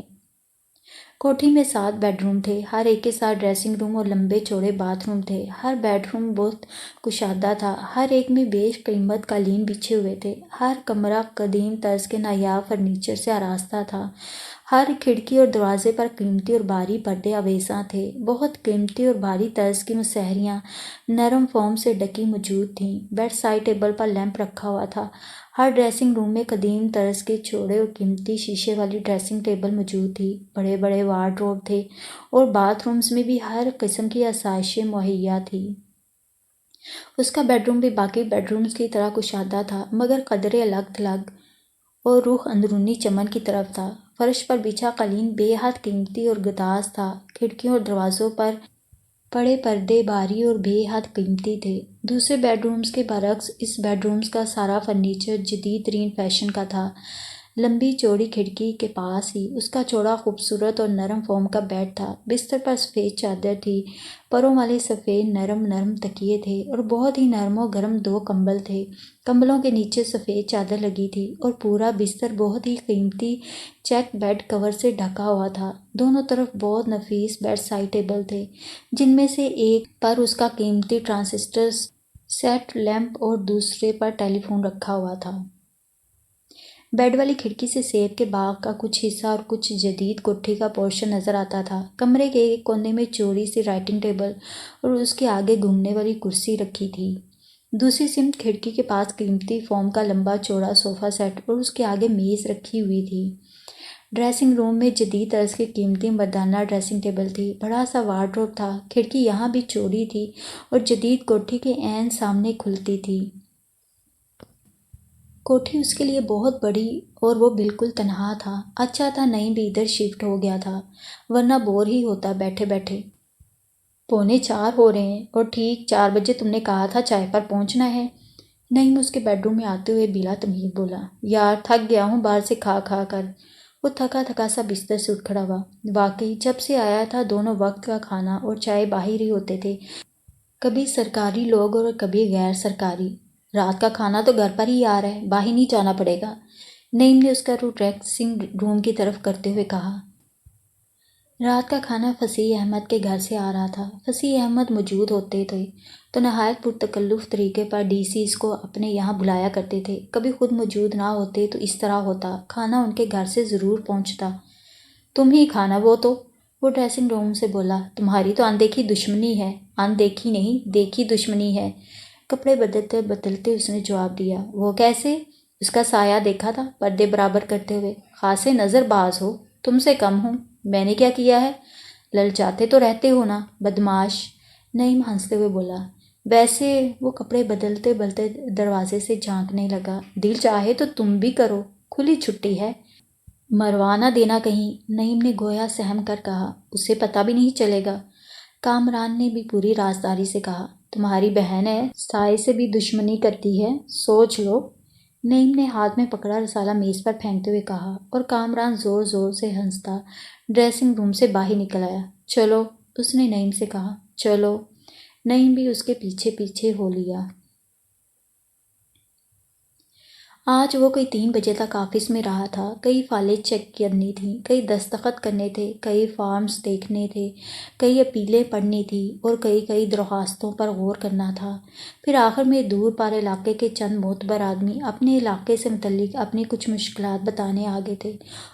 Speaker 1: کوٹھی میں 7 بیڈ روم تھے، ہر ایک کے ساتھ ڈریسنگ روم اور لمبے چوڑے باتھ روم تھے۔ ہر بیڈ روم بہت کشادہ تھا، ہر ایک میں بیش قیمت قالین بچھے ہوئے تھے۔ ہر کمرہ قدیم طرز کے نایاب فرنیچر سے آراستہ تھا۔ ہر کھڑکی اور دروازے پر قیمتی اور بھاری پردے آویزاں تھے۔ بہت قیمتی اور بھاری طرز کی مصحریاں نرم فوم سے ڈھکی موجود تھیں۔ بیڈ سائڈ ٹیبل پر لیمپ رکھا ہوا تھا۔ ہر ڈریسنگ روم میں قدیم طرز کے چوڑے اور قیمتی شیشے والی ڈریسنگ ٹیبل موجود تھی۔ بڑے بڑے وارڈروب تھے، اور باتھ رومز میں بھی ہر قسم کی آسائشیں مہیا تھیں۔ اس کا بیڈ روم بھی باقی بیڈ رومز کی طرح کشادہ تھا، مگر قدرے الگ تھلگ اور رخ اندرونی چمن کی طرف تھا۔ فرش پر بچھا قالین بے حد قیمتی اور گداز تھا۔ کھڑکیوں اور دروازوں پر پڑے پردے بھاری اور بے حد قیمتی تھے۔ دوسرے بیڈ رومز کے برعکس اس بیڈ رومز کا سارا فرنیچر جدید ترین فیشن کا تھا۔ لمبی چوڑی کھڑکی کے پاس ہی اس کا چوڑا خوبصورت اور نرم فوم کا بیڈ تھا۔ بستر پر سفید چادر تھی، پروں والے سفید نرم نرم تکیے تھے اور بہت ہی نرم و گرم 2 کمبل تھے۔ کمبلوں کے نیچے سفید چادر لگی تھی اور پورا بستر بہت ہی قیمتی چیک بیڈ کور سے ڈھکا ہوا تھا۔ دونوں طرف بہت نفیس بیڈ سائڈ ٹیبل تھے، جن میں سے ایک پر اس کا قیمتی ٹرانزسٹر سیٹ لیمپ اور دوسرے پر ٹیلی فون رکھا ہوا تھا۔ بیڈ والی کھڑکی سے سیب کے باغ کا کچھ حصہ اور کچھ جدید کوٹھی کا پورشن نظر آتا تھا۔ کمرے کے ایک کونے میں چوڑی سی رائٹنگ ٹیبل اور اس کے آگے گھومنے والی کرسی رکھی تھی۔ دوسری سمت کھڑکی کے پاس قیمتی فوم کا لمبا چوڑا صوفہ سیٹ اور اس کے آگے میز رکھی ہوئی تھی۔ ڈریسنگ روم میں جدید طرز کی قیمتی مردانہ ڈریسنگ ٹیبل تھی، بڑا سا وارڈروب تھا۔ کھڑکی یہاں بھی چوڑی تھی اور جدید کوٹھی کے عین سامنے کھلتی تھی۔ کوٹھی اس کے لیے بہت بڑی اور وہ بالکل تنہا تھا۔ اچھا تھا نعیم بھی ادھر شفٹ ہو گیا تھا، ورنہ بور ہی ہوتا بیٹھے بیٹھے۔ 3:45 ہو رہے ہیں اور ٹھیک 4 بجے تم نے کہا تھا چائے پر پہنچنا ہے۔ نعیم اس کے بیڈ روم میں آتے ہوئے بلا تمہید بولا۔ یار تھک گیا ہوں باہر سے کھا کھا کر۔ وہ تھکا تھکا سا بستر سے اٹھ کھڑا ہوا۔ واقعی جب سے آیا تھا دونوں وقت کا کھانا اور چائے باہر ہی ہوتے تھے، کبھی سرکاری لوگ اور کبھی غیر سرکاری۔ رات کا کھانا تو گھر پر ہی آ رہا ہے، باہر نہیں جانا پڑے گا، نعیم نے اس کا رخ ڈریسنگ روم کی طرف کرتے ہوئے کہا۔ رات کا کھانا فصیح احمد کے گھر سے آ رہا تھا۔ فصیح احمد موجود ہوتے تھے تو نہایت پرتکلف طریقے پر ڈی سیز کو اپنے یہاں بلایا کرتے تھے، کبھی خود موجود نہ ہوتے تو اس طرح ہوتا، کھانا ان کے گھر سے ضرور پہنچتا۔ تم ہی کھانا وہ ڈریسنگ روم سے بولا۔ تمہاری تو اندیکھی دشمنی ہے۔ اندیکھی نہیں، دیکھی دشمنی ہے، کپڑے بدلتے بدلتے اس نے جواب دیا۔ وہ کیسے؟ اس کا سایہ دیکھا تھا پردے برابر کرتے ہوئے۔ خاصے نظر باز ہو، تم سے کم ہوں، میں نے کیا کیا ہے؟ للچاتے تو رہتے ہو نا، بدمعاش، نعیم ہنستے ہوئے بولا۔ ویسے وہ کپڑے بدلتے بدلتے دروازے سے جھانکنے لگا۔ دل چاہے تو تم بھی کرو، کھلی چھٹی ہے، مروا نہ دینا کہیں، نعیم نے گویا سہم کر کہا۔ اسے پتہ بھی نہیں چلے گا، کامران نے بھی پوری رازداری سے کہا۔ تمہاری بہن ہے، سائے سے بھی دشمنی کرتی ہے، سوچ لو، نعیم نے ہاتھ میں پکڑا رسالہ میز پر پھینکتے ہوئے کہا، اور کامران زور زور سے ہنستا ڈریسنگ روم سے باہر نکل آیا۔ چلو، اس نے نعیم سے کہا۔ چلو، نعیم بھی اس کے پیچھے پیچھے ہو لیا۔ آج وہ کوئی 3 بجے تک آفس میں رہا تھا۔ کئی فائلیں چیک کرنی تھیں، کئی دستخط کرنے تھے، کئی فارمز دیکھنے تھے، کئی اپیلیں پڑھنی تھیں اور کئی درخواستوں پر غور کرنا تھا۔ پھر آخر میں دور پار علاقے کے چند معتبر آدمی اپنے علاقے سے متعلق اپنی کچھ مشکلات بتانے آگے تھے،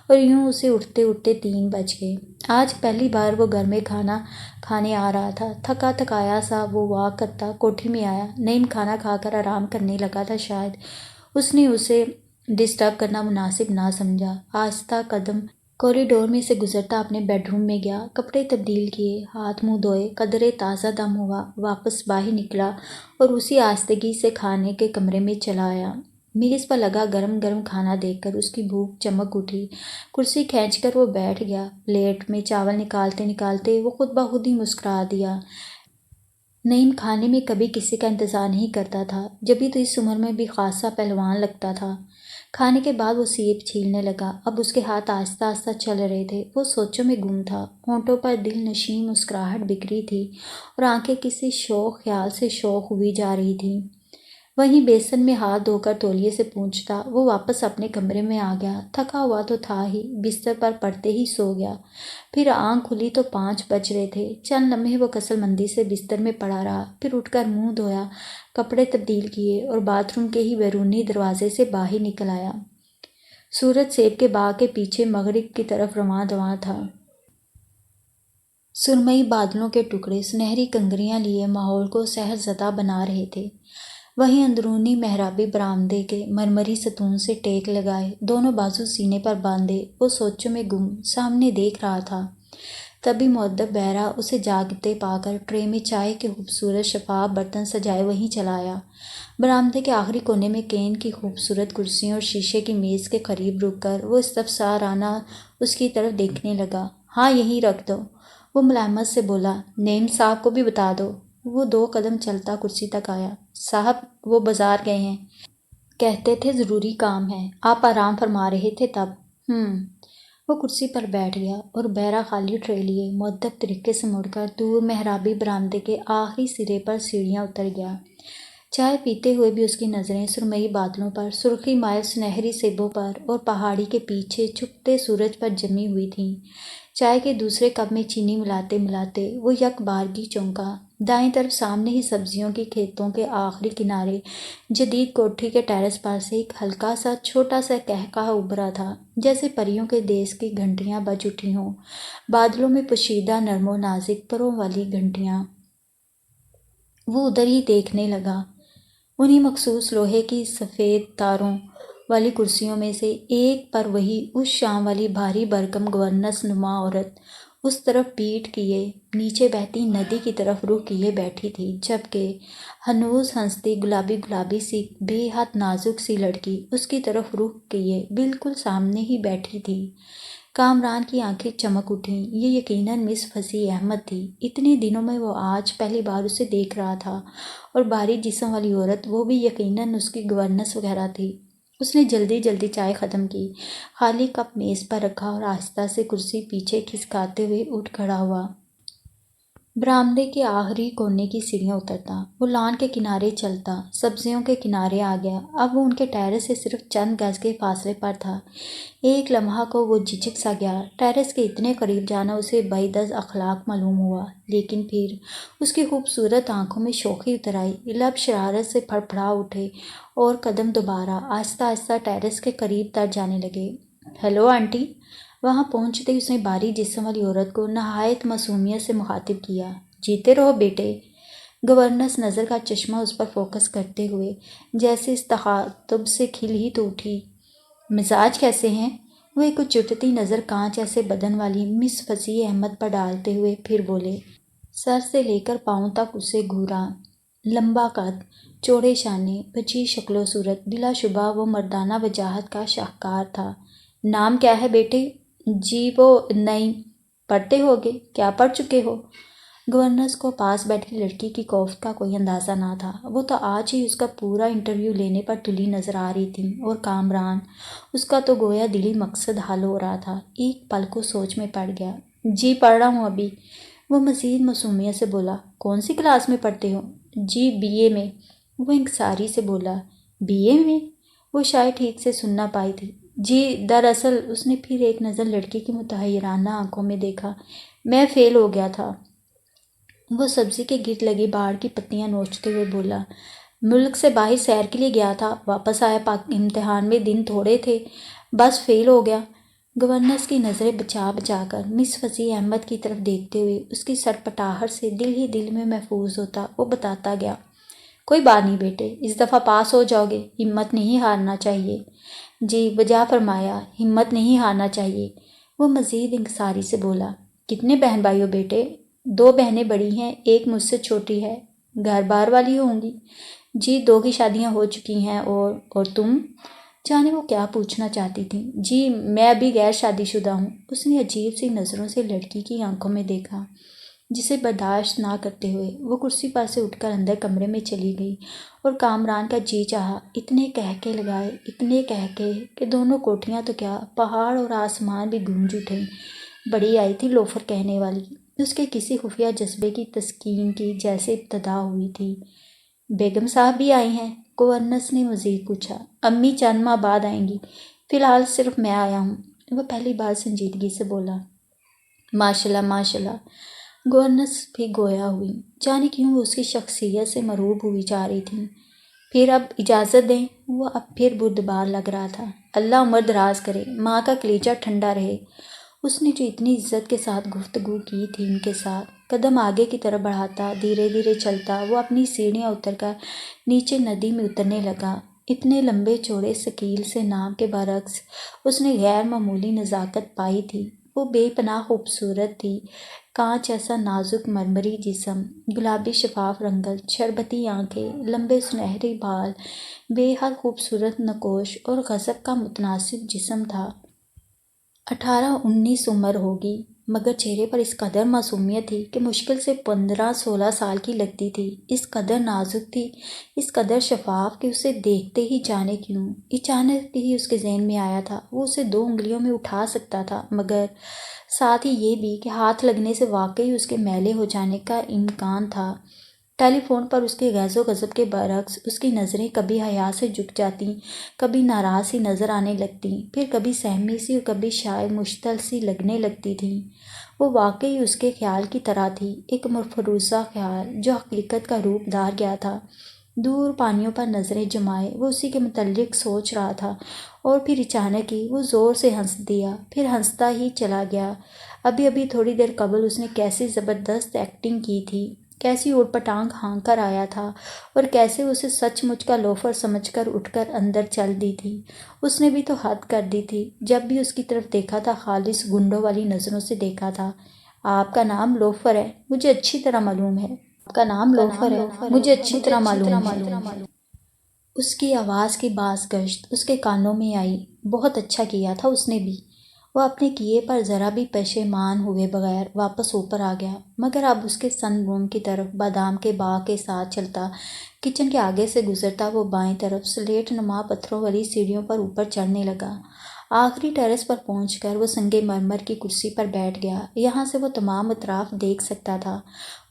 Speaker 1: اور یوں اسے اٹھتے اٹھتے 3 بج گئے۔ آج پہلی بار وہ گھر میں کھانا کھانے آ رہا تھا۔ تھکا تھکایا سا وہ واک کرتا کوٹھی میں آیا۔ نعیم کھانا کھا کر آرام کرنے لگا تھا، شاید اس نے اسے ڈسٹرب کرنا مناسب نہ سمجھا۔ آہستہ قدم کوریڈور میں سے گزرتا اپنے بیڈ روم میں گیا، کپڑے تبدیل کیے، ہاتھ منہ دھوئے، قدرے تازہ دم ہوا، واپس باہر نکلا اور اسی آہستگی سے کھانے کے کمرے میں چلا آیا۔ میز پر لگا گرم گرم کھانا دیکھ کر اس کی بھوک چمک اٹھی۔ کرسی کھینچ کر وہ بیٹھ گیا۔ پلیٹ میں چاول نکالتے نکالتے وہ خود بخود ہی مسکرا دیا۔ نعیم کھانے میں کبھی کسی کا انتظار نہیں کرتا تھا، جبھی تو اس عمر میں بھی خاصا پہلوان لگتا تھا۔ کھانے کے بعد وہ سیب چھیلنے لگا۔ اب اس کے ہاتھ آہستہ آہستہ چل رہے تھے، وہ سوچوں میں گم تھا۔ ہونٹوں پر دل نشیں مسکراہٹ بکھری تھی اور آنکھیں کسی شوق خیال سے شوق ہوئی جا رہی تھیں۔ وہیں بیسن میں ہاتھ دھو کر تولیے سے پونچھتا وہ واپس اپنے کمرے میں آ گیا۔ تھکا ہوا تو تھا ہی، بستر پر پڑتے ہی سو گیا۔ پھر آنکھ کھلی تو 5 بج رہے تھے۔ چند لمحے وہ کسل مندی سے بستر میں پڑا رہا، پھر اٹھ کر منہ دھویا، کپڑے تبدیل کیے اور باتھ روم کے ہی بیرونی دروازے سے باہر نکل آیا۔ سورج سیب کے باغ کے پیچھے مغرب کی طرف رواں دواں تھا۔ سرمئی بادلوں کے ٹکڑے سنہری کنکریاں لیے ماحول کو سحر زدہ بنا رہے تھے۔ وہیں اندرونی محرابی برآمدے کے مرمری ستون سے ٹیک لگائے، دونوں بازو سینے پر باندھے، وہ سوچوں میں گم سامنے دیکھ رہا تھا۔ تبھی مؤدب بہرا اسے جاگتے پا کر ٹرے میں چائے کے خوبصورت شفاف برتن سجائے وہیں چلا آیا۔ برآمدے کے آخری کونے میں کین کی خوبصورت کرسیوں اور شیشے کی میز کے قریب رک کر وہ استفسارانہ اس کی طرف دیکھنے لگا۔ ہاں یہیں رکھ دو، وہ ملائمت سے بولا۔ نعیم صاحب کو بھی بتا دو۔ وہ 2 قدم چلتا کرسی تک آیا۔ صاحب وہ بازار گئے ہیں، کہتے تھے ضروری کام ہے، آپ آرام فرما رہے تھے تب۔ وہ کرسی پر بیٹھ گیا اور بہرا خالی ٹرے لیے مؤدب طریقے سے مڑ کر دور محرابی برآمدے کے آخری سرے پر سیڑھیاں اتر گیا۔ چائے پیتے ہوئے بھی اس کی نظریں سرمئی بادلوں پر، سرخی مائل سنہری سیبوں پر اور پہاڑی کے پیچھے چھپتے سورج پر جمی ہوئی تھیں۔ چائے کے دوسرے کپ میں چینی ملاتے ملاتے وہ یک بارگی چونکا۔ دائیں طرف سامنے ہی سبزیوں کے کھیتوں کے آخری کنارے جدید کوٹھی کے ٹیرس پر سے ایک ہلکا سا چھوٹا سا قہقہ ابھرا تھا، جیسے پریوں کے دیس کی گھنٹیاں بج اٹھی ہوں، بادلوں میں پوشیدہ نرم و نازک پروں والی گھنٹیاں۔ وہ ادھر ہی دیکھنے لگا۔ انہی مخصوص لوہے کی سفید تاروں والی کرسیوں میں سے ایک پر وہی اس شام والی بھاری بھرکم گورنس نما عورت اس طرف پیٹھ کیے نیچے بہتی ندی کی طرف رخ کیے بیٹھی تھی، جبکہ ہنوز ہنستی گلابی گلابی سی بے حد نازک سی لڑکی اس کی طرف رخ کیے بالکل سامنے ہی بیٹھی تھی۔ کامران کی آنکھیں چمک اٹھیں۔ یہ یقیناً مس فصیح احمد تھی۔ اتنے دنوں میں وہ آج پہلی بار اسے دیکھ رہا تھا، اور بھاری جسم والی عورت وہ بھی یقیناً اس کی گورنس وغیرہ تھی۔ اس نے جلدی جلدی چائے ختم کی، خالی کپ میز پر رکھا اور آہستہ سے کرسی پیچھے کھسکاتے ہوئے اٹھ کھڑا ہوا۔ برآمدے کے آخری کونے کی سیڑھیاں اترتا، وہ لان کے کنارے چلتا، سبزیوں کے کنارے آ گیا۔ اب وہ ان کے ٹیرس سے صرف چند گز کے فاصلے پر تھا۔ ایک لمحہ کو وہ جھجک سا گیا۔ ٹیرس کے اتنے قریب جانا اسے بعیداز اخلاق معلوم ہوا، لیکن پھر اس کی خوبصورت آنکھوں میں شوخی اتر آئی، لب شرارت سے پھڑ پھڑا اٹھے اور قدم دوبارہ آہستہ آہستہ ٹیرس کے قریب تر جانے لگے۔ Hello aunty! وہاں پہنچتے ہی اس نے بھاری جسم والی عورت کو نہایت معصومیت سے مخاطب کیا۔ جیتے رہو بیٹے۔ گورنس نظر کا چشمہ اس پر فوکس کرتے ہوئے جیسے اس تخاطب سے کھل ہی تو اٹھی۔ مزاج کیسے ہیں؟ وہ ایک چٹتی نظر کانچ ایسے بدن والی مس فصیح احمد پر ڈالتے ہوئے پھر بولے۔ سر سے لے کر پاؤں تک اسے گھورا، لمبا قد، چوڑے شانے، بچی شکل و صورت، بلا شبہ وہ مردانہ وجاہت کا شاہکار تھا۔ نام کیا ہے بیٹے؟ جی وہ نہیں، پڑھتے ہوگے، کیا پڑھ چکے ہو؟ گورنس کو پاس بیٹھی لڑکی کی کوفت کا کوئی اندازہ نہ تھا۔ وہ تو آج ہی اس کا پورا انٹرویو لینے پر تلی نظر آ رہی تھی، اور کامران اس کا تو گویا دلی مقصد حل ہو رہا تھا۔ ایک پل کو سوچ میں پڑ گیا۔ جی پڑھ رہا ہوں ابھی، وہ مزید معصومیت سے بولا۔ کون سی کلاس میں پڑھتے ہو؟ جی BA میں، وہ انکساری سے بولا۔ BA میں؟ وہ شاید ٹھیک سے سن نہ پائی تھی۔ جی دراصل، اس نے پھر ایک نظر لڑکی کی متحیرانہ آنکھوں میں دیکھا، میں فیل ہو گیا تھا۔ وہ سبزی کے گرد لگی باڑ کی پتیاں نوچتے ہوئے بولا۔ ملک سے باہر سیر کے لیے گیا تھا، واپس آیا، امتحان میں دن تھوڑے تھے، بس فیل ہو گیا۔ گورنس کی نظریں بچا بچا کر مس فصیح احمد کی طرف دیکھتے ہوئے اس کی سرپٹاہٹ سے دل ہی دل میں محفوظ ہوتا وہ بتاتا گیا۔ کوئی بات نہیں بیٹے، اس دفعہ پاس ہو جاؤ گے، ہمت نہیں ہارنا چاہیے۔ جی بجا فرمایا، ہمت نہیں ہارنا چاہیے، وہ مزید انکساری سے بولا۔ کتنے بہن بھائی ہو بیٹے؟ 2 بہنیں بڑی ہیں، ایک مجھ سے چھوٹی ہے، گھر بار والی ہوں گی؟ جی 2 کی شادیاں ہو چکی ہیں، اور تم؟ جانے وہ کیا پوچھنا چاہتی تھی۔ جی میں ابھی غیر شادی شدہ ہوں۔ اس نے عجیب سی نظروں سے لڑکی کی آنکھوں میں دیکھا، جسے برداشت نہ کرتے ہوئے وہ کرسی پر سے اٹھ کر اندر کمرے میں چلی گئی، اور کامران کا جی چاہا اتنے قہقہے لگائے، اتنے قہقہے کہ دونوں کوٹھیاں تو کیا، پہاڑ اور آسمان بھی گونج اٹھے۔ بڑی آئی تھی لوفر کہنے والی، اس کے کسی خفیہ جذبے کی تسکین کی جیسے ابتدا ہوئی تھی۔ بیگم صاحب بھی آئی ہیں؟ گورنس نے مزید پوچھا۔ امی چند ماہ بعد آئیں گی، فی الحال صرف میں آیا ہوں، وہ پہلی بار سنجیدگی سے بولا۔ ماشاءاللہ ماشاءاللہ، گورنس بھی گویا ہوئی، جانے کیوں وہ اس کی شخصیت سے مرعوب ہوئی جا رہی تھیں۔ پھر اب اجازت دیں، وہ اب پھر بردبار لگ رہا تھا۔ اللہ عمر دراز کرے، ماں کا کلیجہ ٹھنڈا رہے۔ اس نے جو اتنی عزت کے ساتھ گفتگو کی تھی ان کے ساتھ، قدم آگے کی طرف بڑھاتا، دھیرے دھیرے چلتا، وہ اپنی سیڑھیاں اتر کر نیچے ندی میں اترنے لگا۔ اتنے لمبے چوڑے ثقیل سے نام کے برعکس اس نے غیر معمولی نزاکت پائی تھی۔ وہ بے پناہ خوبصورت تھی، کانچ ایسا نازک مرمری جسم، گلابی شفاف رنگت، شربتی آنکھیں، لمبے سنہری بال، بے حد خوبصورت نقوش اور غضب کا متناسب جسم تھا۔ 18-19 عمر ہوگی، مگر چہرے پر اس قدر معصومیت تھی کہ مشکل سے 15-16 سال کی لگتی تھی۔ اس قدر نازک تھی، اس قدر شفاف کہ اسے دیکھتے ہی جانے کیوں اچانک ہی اس کے ذہن میں آیا تھا وہ اسے 2 انگلیوں میں اٹھا سکتا تھا، مگر ساتھ ہی یہ بھی کہ ہاتھ لگنے سے واقعی اس کے میلے ہو جانے کا امکان تھا۔ ٹیلی فون پر اس کے غیظ و غضب کے برعکس اس کی نظریں کبھی حیا سے جھک جاتیں، کبھی ناراض سی نظر آنے لگتیں، پھر کبھی سہمی سی اور کبھی شاید مشتعل سی لگنے لگتی تھیں۔ وہ واقعی اس کے خیال کی طرح تھی، ایک مفروضہ خیال جو حقیقت کا روپ دھار گیا تھا۔ دور پانیوں پر نظریں جمائے وہ اسی کے متعلق سوچ رہا تھا، اور پھر اچانک ہی وہ زور سے ہنس دیا، پھر ہنستا ہی چلا گیا۔ ابھی تھوڑی دیر قبل اس نے کیسی زبردست ایکٹنگ کی تھی، کیسی اوٹ پٹانگ ہانک کر آیا تھا، اور کیسے اسے سچ مچ کا لوفر سمجھ کر اٹھ کر اندر چل دی تھی۔ اس نے بھی تو حد کر دی تھی، جب بھی اس کی طرف دیکھا تھا خالص گنڈوں والی نظروں سے دیکھا تھا۔ آپ کا نام لوفر ہے، مجھے اچھی طرح معلوم ہے۔ آپ کا نام لوفر ہے، مجھے اچھی طرح معلوم ہے۔ اس کی آواز کی باز گشت اس کے کانوں میں آئی۔ بہت اچھا کیا تھا اس نے بھی۔ وہ اپنے کیے پر ذرا بھی پشیمان ہوئے بغیر واپس اوپر آ گیا، مگر اب اس کے سن روم کی طرف بادام کے باغ کے ساتھ چلتا، کچن کے آگے سے گزرتا وہ بائیں طرف سلیٹ نما پتھروں والی سیڑھیوں پر اوپر چڑھنے لگا۔ آخری ٹیرس پر پہنچ کر وہ سنگ مرمر کی کرسی پر بیٹھ گیا۔ یہاں سے وہ تمام اطراف دیکھ سکتا تھا،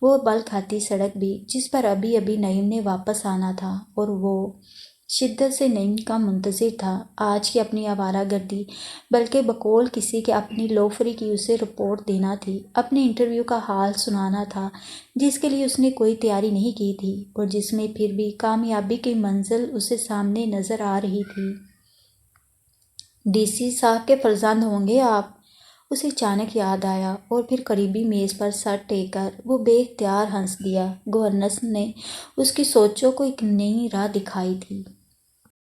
Speaker 1: وہ بل کھاتی سڑک بھی جس پر ابھی نعیم نے واپس آنا تھا، اور وہ شدت سے نعیم کا منتظر تھا۔ آج کی اپنی آوارہ گردی، بلکہ بقول کسی کے اپنی لوفری کی اسے رپورٹ دینا تھی، اپنے انٹرویو کا حال سنانا تھا جس کے لیے اس نے کوئی تیاری نہیں کی تھی، اور جس میں پھر بھی کامیابی کی منزل اسے سامنے نظر آ رہی تھی۔ ڈی سی صاحب کے فرزند ہوں گے آپ؟ اسے اچانک یاد آیا، اور پھر قریبی میز پر سر ٹیک کر وہ بے اختیار ہنس دیا۔ گورنر نے اس کی سوچوں کو ایک نئی راہ دکھائی تھی۔